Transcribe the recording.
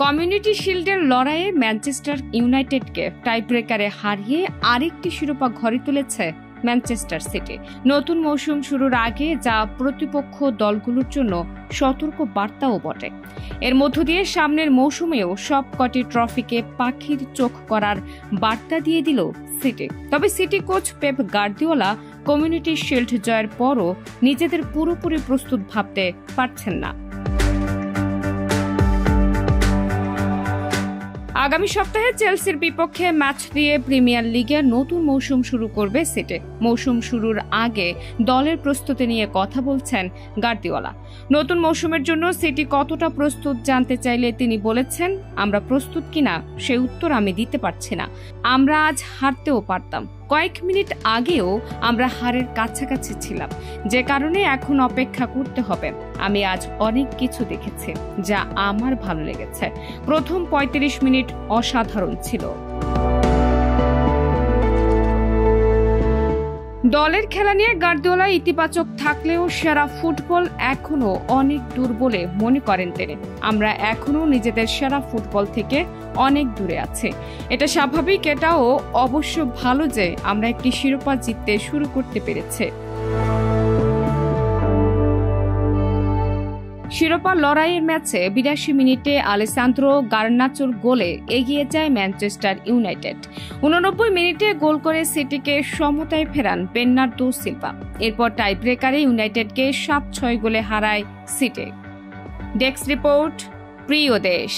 Community শিল্ডের লড়াইয়ে Manchester ইউনাইটেডকে টাইব্রেকারে হারিয়ে আরেকটি শিরোপা ঘরে তুলেছে ম্যানচেস্টার সিটি। নতুন মৌসুম শুরুর আগে যা প্রতিপক্ষ দলগুলোর জন্য সতর্ক বার্তাও বটে। এর মধ্য দিয়ে সামনের মৌসুমেও সবকটি ট্রফিকে পাখির চোখ করার বার্তা দিয়ে দিল সিটি। তবে City coach Pep Guardiola Community Shield জয়ের পরও নিজেদের পুরোপুরি প্রস্তুত ভাবতে পারছেন না। আগামী সপ্তাহে চেলসির বিপক্ষে ম্যাচ দিয়ে প্রিমিয়ার লিগে নতুন মৌসুম শুরু করবে সিটি। মৌসুম শুরুর আগে দলের প্রস্তুতি নিয়ে কথা বলছেন গার্দিওলা। নতুন মৌসুমের জন্য সিটি কতটা প্রস্তুত জানতে চাইলে তিনি বলেছেন, আমরা প্রস্তুত কিনা সে উত্তর আমি দিতে পারছি না। আমরা আজ হারতেও পারতাম। কয়েক মিনিট আগেও আমরা হারের কাছাকাছি ছিলাম, যে কারণে এখন অপেক্ষা করতে হবে। আমি আজ অনেক কিছু দেখেছি যা আমার ভালো লেগেছে। প্রথম ৩৫ মিনিট অসাধারণ ছিল। দলের খেলা নিয়ে গার্দিওলা ইতিবাচক থাকলেও সেরা ফুটবল এখনো অনেক দূর বলে মনে করেন তিনি। আমরা এখনো নিজেদের সেরা ফুটবল থেকে অনেক দূরে আছি। এটা স্বাভাবিক, এটাও অবশ্য ভালো যে আমরা একটি শিরোপা জিততে শুরু করতে পেরেছি। শিরোপা লড়াইয়ের ম্যাচে ৮২ মিনিটে আলেসান্দ্রো গার্নাচোর গোলে এগিয়ে যায় ম্যানচেস্টার ইউনাইটেড। ৮৯ মিনিটে গোল করে সিটিকে সমতায় ফেরান বের্নার্দো সিলভা। এরপর টাইব্রেকারে ইউনাইটেডকে ৭-৬ গোলে হারায় সিটি। ডেস্ক রিপোর্ট, প্রিয় দেশ।